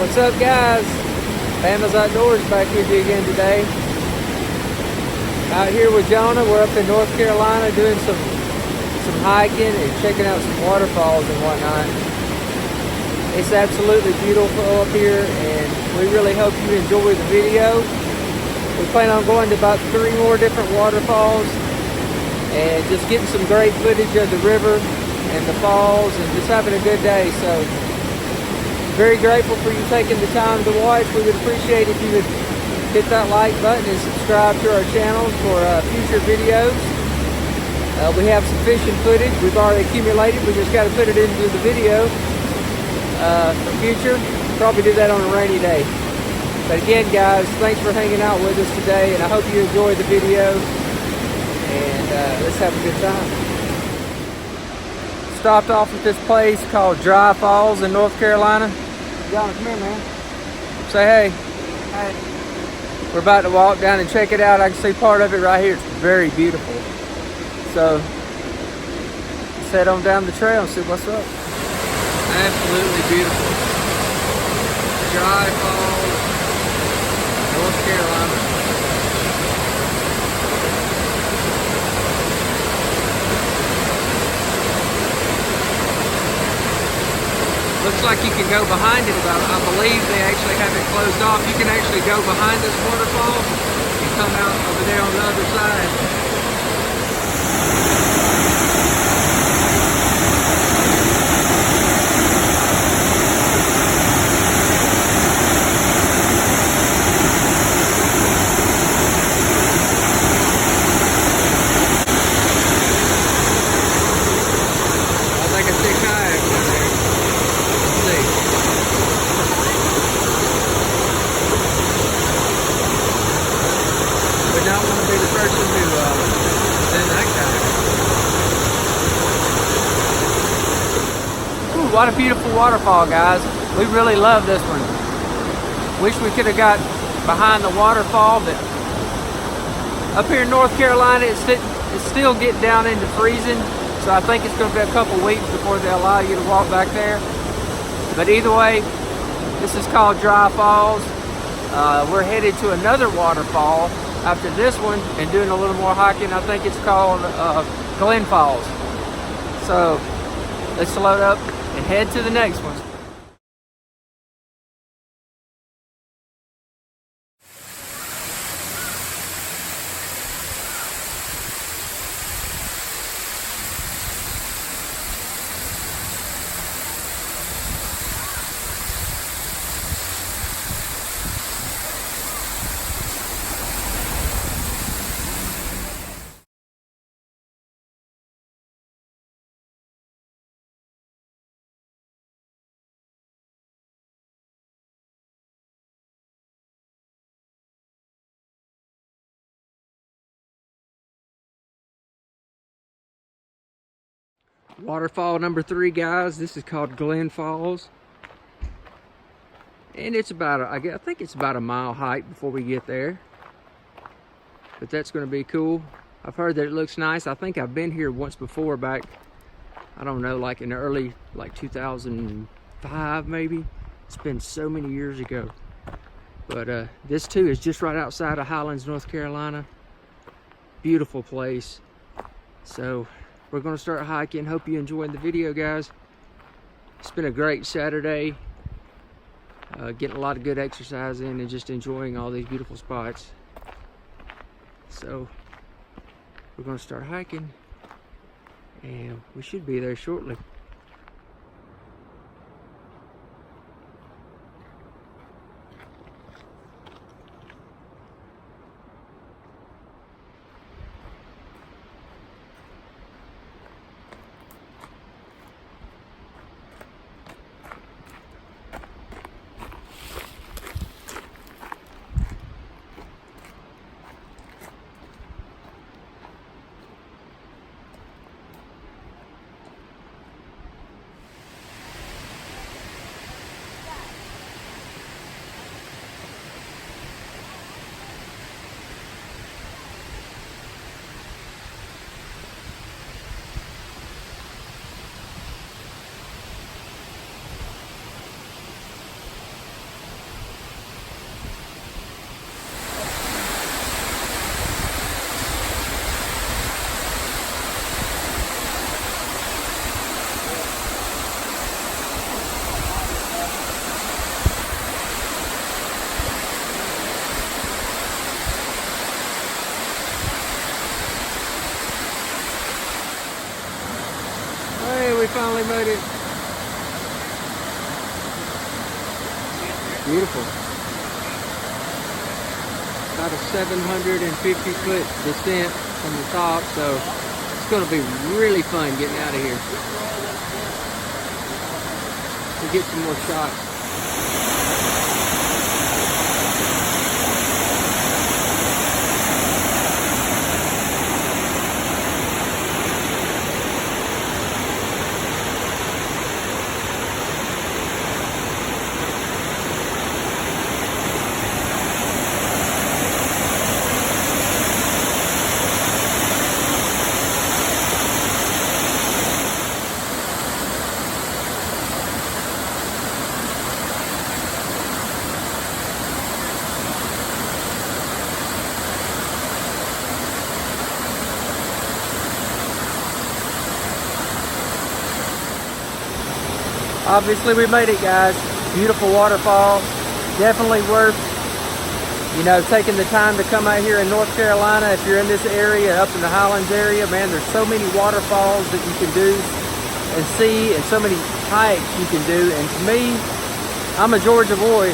What's up, guys? Bama'S Outdoors back with you again today. Out here with Jonah, we're up in North Carolina doing some hiking and checking out some waterfalls and whatnot. It's absolutely beautiful up here, and we really hope you enjoy the video. We plan on going to about 3 more different waterfalls and just getting some great footage of the river and the falls and just having a good day. So very grateful for you taking the time to watch. We would appreciate if you would hit that like button and subscribe to our channel for future videos. We have some fishing footage we've already accumulated. We just got to put it into the video for future. Probably do that on a rainy day. But again, guys, thanks for hanging out with us today, and I hope you enjoyed the video. And let's have a good time. Stopped off at this place called Dry Falls in North Carolina. John, come here, man. Say hey. Hey. We're about to walk down and check it out. I can see part of it right here. It's very beautiful. So, let's head on down the trail and see what's up. Absolutely beautiful. Dry Falls, North Carolina. Looks like you can go behind it, but I believe they actually have it closed off. You can actually go behind this waterfall and come out over there on the other side. What a beautiful waterfall, guys. We really love this one. Wish we could have got behind the waterfall, but up here in North Carolina, it's still getting down into freezing, so I think it's going to be a couple weeks before they allow you to walk back there. But either way, this is called Dry Falls. We're headed to another waterfall after this one and doing a little more hiking. I think it's called Glen Falls. So let's load up and head to the next one. Waterfall number 3, guys. This is called Glen Falls, and it's about I think it's about a mile hike before we get there, but that's going to be cool. I've heard that it looks nice. I think I've been here once before, back, I don't know, like in the early, like 2005 maybe. It's been so many years ago. But this too is just right outside of Highlands, North Carolina. Beautiful place. So we're going to start hiking. Hope you enjoyed the video, guys. It's been a great Saturday. Getting a lot of good exercise in and just enjoying all these beautiful spots. So we're going to start hiking, and we should be there shortly. we finally made it. Beautiful. About a 750-foot descent from the top, so it's going to be really fun getting out of here. We'll get some more shots. Obviously we made it, guys. Beautiful waterfall. Definitely worth, taking the time to come out here in North Carolina. If you're in this area, up in the Highlands area, man, there's so many waterfalls that you can do and see, and so many hikes you can do. And to me, I'm a Georgia boy,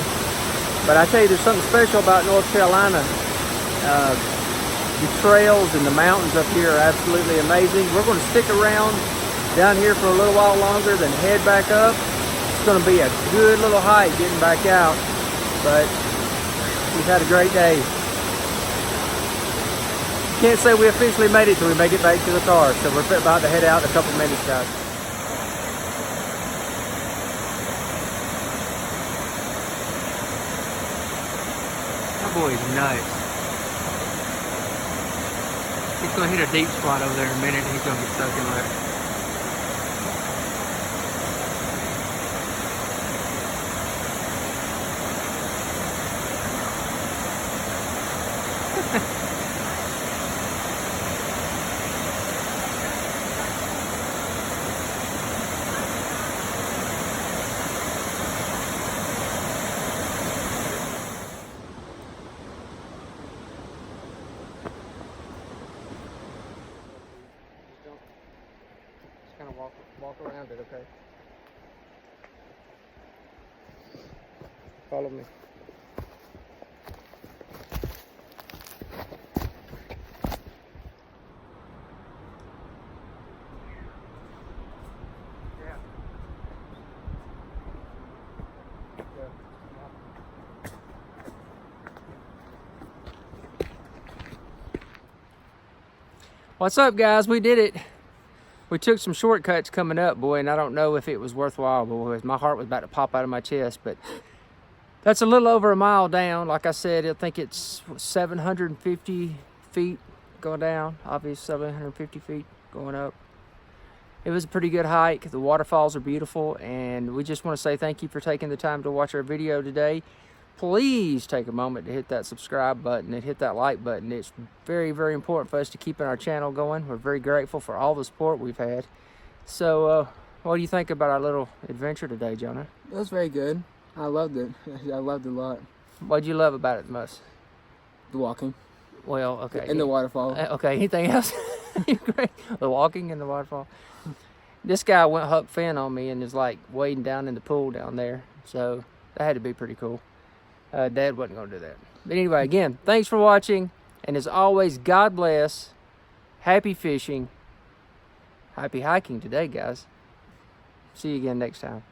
but I tell you, there's something special about North Carolina. The trails and the mountains up here are absolutely amazing. We're going to stick around down here for a little while longer, then head back up. It's going to be a good little hike getting back out, but we've had a great day. Can't say we officially made it till we make it back to the car, so we're about to head out in a couple minutes, guys. That boy is nuts. He's going to hit a deep spot over there in a minute, and he's going to get stuck in there. Kind of walk around it, okay? Follow me. Yeah. What's up, guys? We did it. We took some shortcuts coming up, boy, and I don't know if it was worthwhile, boy. My heart was about to pop out of my chest, but that's a little over a mile down. Like I said, I think it's 750 feet going down. Obviously, 750 feet going up. It was a pretty good hike. The waterfalls are beautiful, and we just want to say thank you for taking the time to watch our video today. Please take a moment to hit that subscribe button and hit that like button. It's very, very important for us to keep our channel going. We're very grateful for all the support we've had. So, what do you think about our little adventure today, Jonah? It was very good. I loved it. I loved it a lot. What did you love about it the most? The walking. Well, okay. And the waterfall. Okay, anything else? Great. The walking and the waterfall. This guy went Huck Finn on me and is like wading down in the pool down there. So, that had to be pretty cool. Dad wasn't going to do that. But anyway, again, thanks for watching. And as always, God bless. Happy fishing. Happy hiking today, guys. See you again next time.